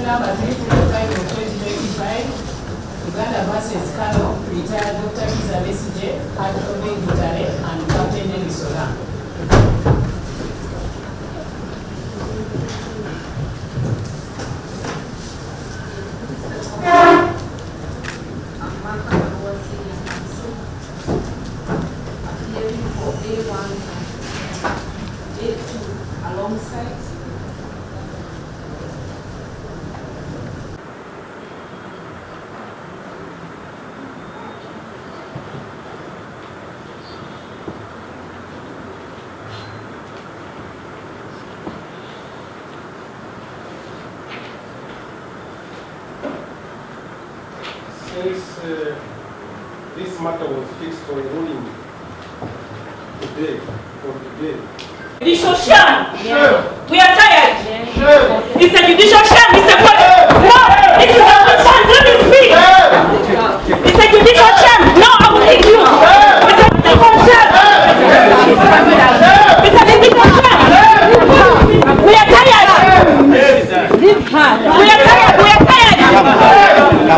Number 345 of 2025, Uganda vs. Kano, retired Dr. Besigye, Besigye, and Captain Elisola. Appearing for A1 and A2 alongside. Since this matter was fixed for a ruling today, Judicial sham. Sure. We are tired. Sure. It's a judicial sham. It's a no. This is a sham. Let me speak. It's a judicial sham. No, I will hit you. It's a judicial sham. It's a judicial sham. We are tired. We are tired. We are tired.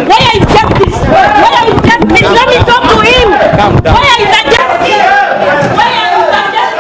Where is justice? Where is justice? Let me talk to him. Where is the justice? Where is the justice?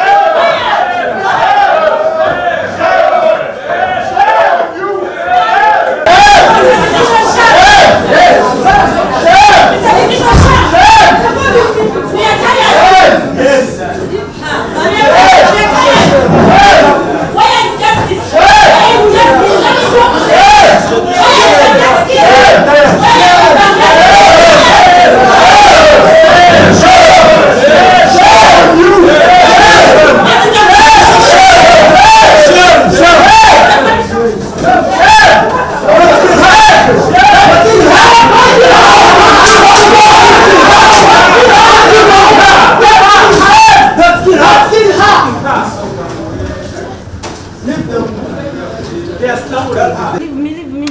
Leave me.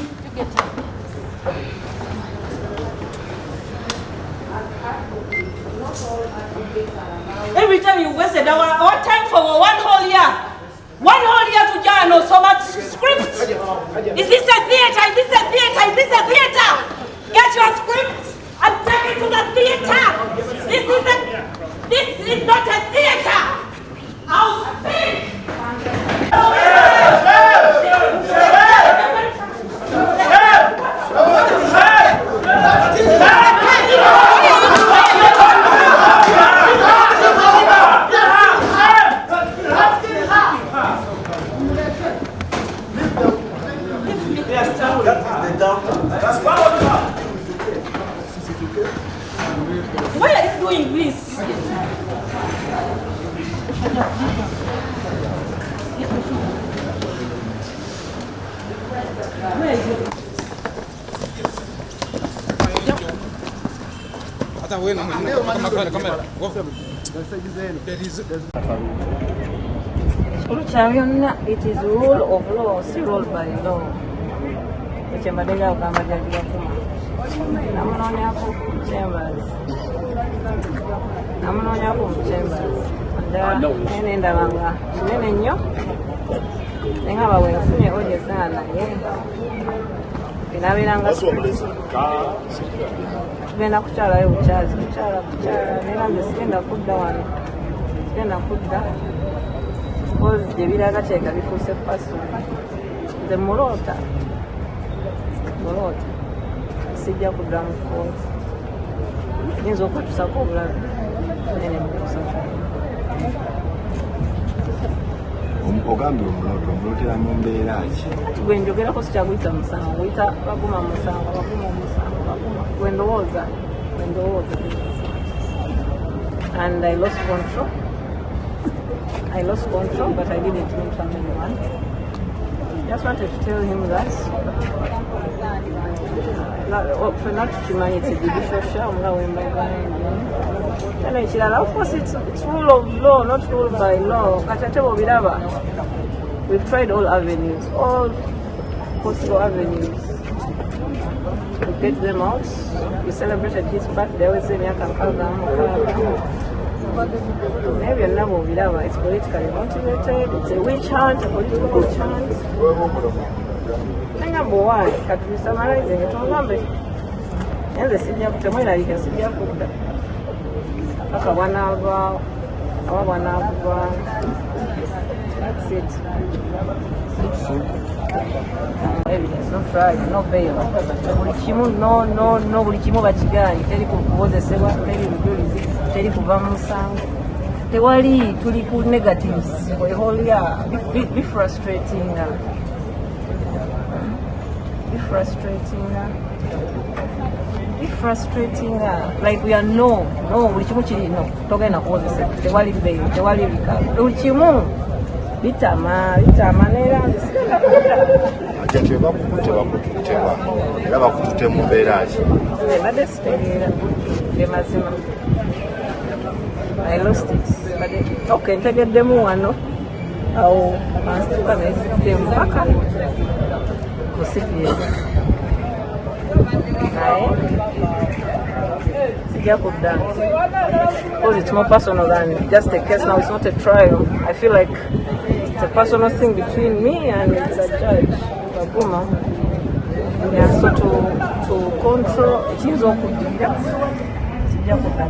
Every time you wasted our time for one whole year. One whole year to journal so much script. Is this a theater? Is this a theater? Is this a theater? Get your script and take it to the theater. This is not a theater. I'll speak. It is rule of law, see rule by law. Which I'm going to chambers. And the Morota. Sijja kudda mu kooti. Nyinza okutusako obulabe. Ogambye omulotera mu mbeera ki? Gwe njogerako sikyaguyita musango, guyita baguma musango. Gwe ndowooza. And I lost control, but I didn't mean to harm anyone. Just wanted to tell him that not to mind, it's a judicial show. Of course, it's rule of law, not rule by law. We've tried all avenues, all possible avenues to get them out. We celebrated his birthday. We say, maybe a number of it, it's politically motivated, it's a witch hunt, a political witch hunt. Number one, to be summarizing it on number. And the senior Tamina, you can see that's it. Evidence, no trial, no bail. No, teri kuva mu musango tewali tuli ku negatives the whole year. Be frustrating like we are no buli kimu kiri no togenda kukozesa tewali bail tewali bikalo buli kimu bitama neera ndisigenda kuta Ajja bakututeba era bakutute mu mbeera ki? Badde sitegeera mazima. I lost it. But okay, ntegeddemu wano awo ansituka nesite mpaka kusipye naye sijja kudda because it's more personal than just a case now. It's not a trial. I feel like it's a personal thing between me and the judge Baguma. Yeah, so to control things okudira sijja kudda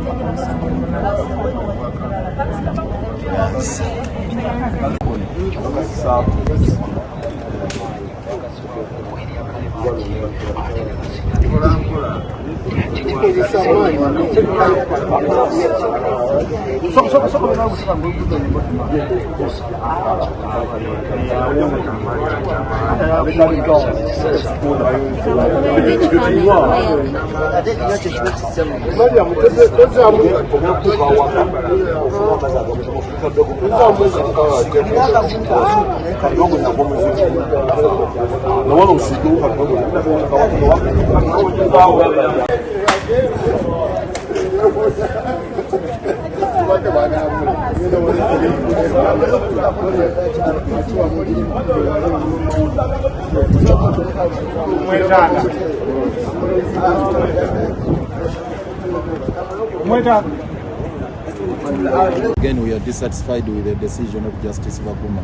Again, we are dissatisfied with the decision of Justice Baguma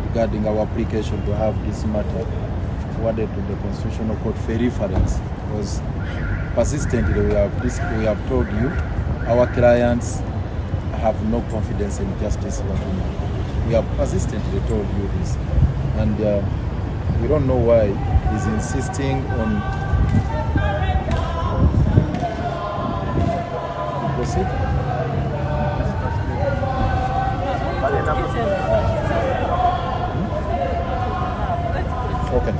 regarding our application to have this matter forwarded to the Constitutional Court for reference, because persistently we have told you our clients have no confidence in Justice Baguma. We have persistently told you this, and we don't know why he's insisting on proceed. Okay.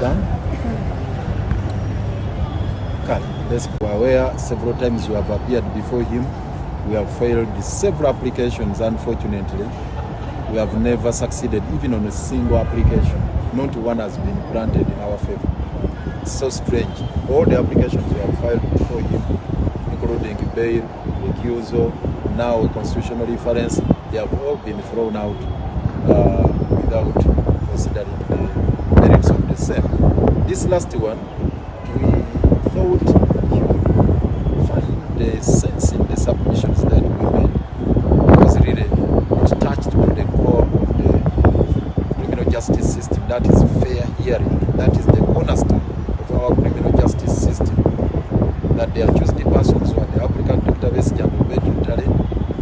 Done? several times we have appeared before him. We have filed several applications. Unfortunately, we have never succeeded even on a single application. Not one has been granted in our favor. It's so strange. All the applications we have filed before him, including bail, recusal, now a constitutional reference, they have all been thrown out without considering the merits of the same. This last one, we thought he would find the sense in the submissions that we made, because really it touched to the core of the criminal justice system. That is fair hearing. That is the cornerstone of our criminal justice system. That the accused persons who are the applicant, Dr. Besigye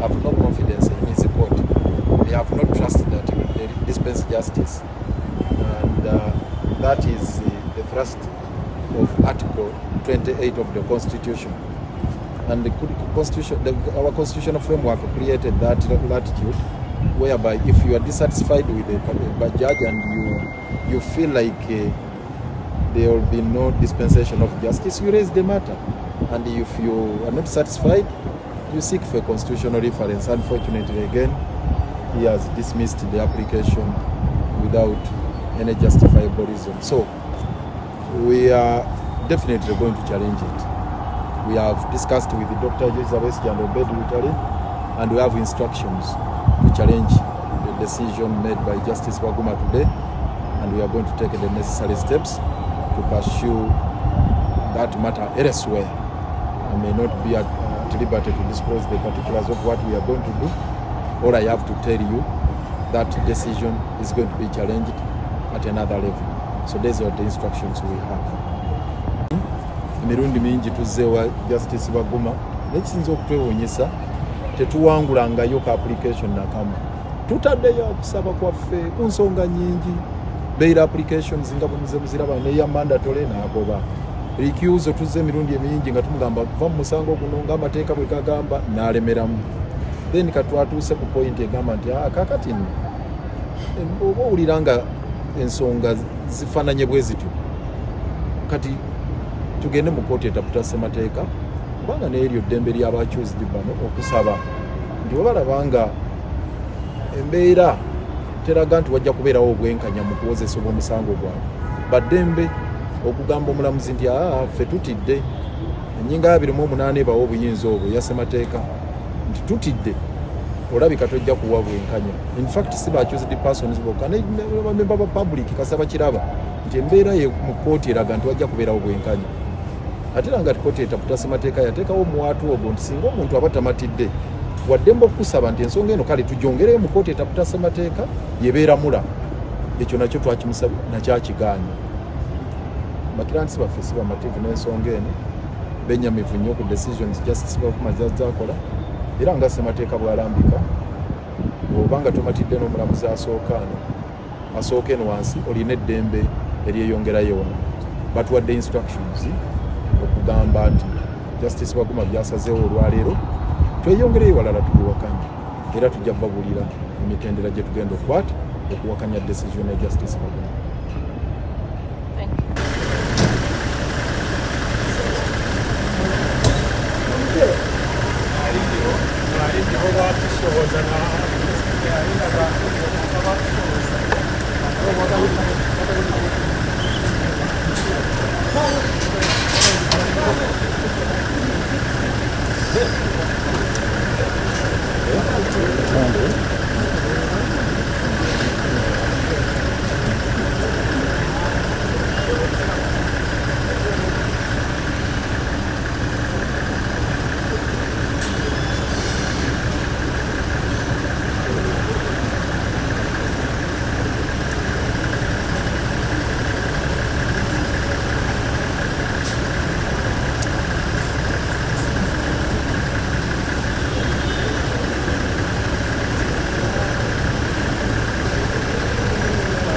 have no confidence in his report. They have no trust that he will dispense justice. And that is the thrust of Article 28 of the Constitution. And the Constitution, our constitutional framework created that latitude, whereby if you are dissatisfied with the judge and you feel like there will be no dispensation of justice, you raise the matter. And if you are not satisfied, you seek for a constitutional reference. Unfortunately, again, he has dismissed the application without any justifiable reason. So we are definitely going to challenge it. We have discussed with Dr. Besigye and we have instructions to challenge the decision made by Justice Waguma today, and we are going to take the necessary steps to pursue that matter elsewhere. I may not be at liberty to disclose the particulars of what we are going to do. All I have to tell you, that decision is going to be challenged at another level. So these are the instructions we have. Emirundi mingi tuzzeewa Justice Baguma nekisinza okutwewuunyisa tetuwangulangayo ka application nakamu. Tutaddeyo okusaba kwaffe ku nsonga nyingi. Bail applications nga bwe muziraba neya mandatory n'agoba. Recusal tuzze emirundi emingi nga tumugamba kuva mu musango guno ng'amateeka bwe gagamba n'alemeramu. Then katwatuuse ku point egamba nti kakati nno oba owulira nga ensonga zifaananye bwe zityo kati tugende mu kooti etaputa ssemateeka kubanga n'eryo ddembe ly'abaccused bano okusaba nti bwe balaba nga embeera teraga nti wajja kubeerawo obwenkanya mu kuwozesa obw'omusango gwabwe baddembe okugamba omulamuzi nti ffe tutidde ennyinga 28 ebawa obuyinza obwo eya ssemateeka nti tutidde olabika tojja kuwa bwenkanya. In fact si ba-accused persons bokka nebamemba ba public kasaba kiraba nti embeera ye mu kooti eraga nti wajja kubeerawo bwenkanya. Ate era nga kooti etaputa ssemateeka yateekawo omuwaatu ogwo nti singa omuntu aba tamatidde waddembe okusaba nti ensonga eno kale tugyongereyo mu kooti etaputa ssemateeka yebeera mula. Ekyo nakyo twakimusaba nakyakigaanya. Bakiransi baffe si bamativu n'ensonga eno benyamivu nnyo ku decisions Justice Baguma z'akola, era nga ssemateeka bw'alambika bw'obanga tomatidde n'omulamuzi asooka eno wansi olina eddembe eryeyongerayo wona. Batuwadde instructions okugamba nti Justice Baguma byasazeewo olwaleero tweyongereyo walala tubiwakanya, era tujja babulira emitendera gye tugenda okukwata okuwakanya decision ya Justice Baguma. Thank you.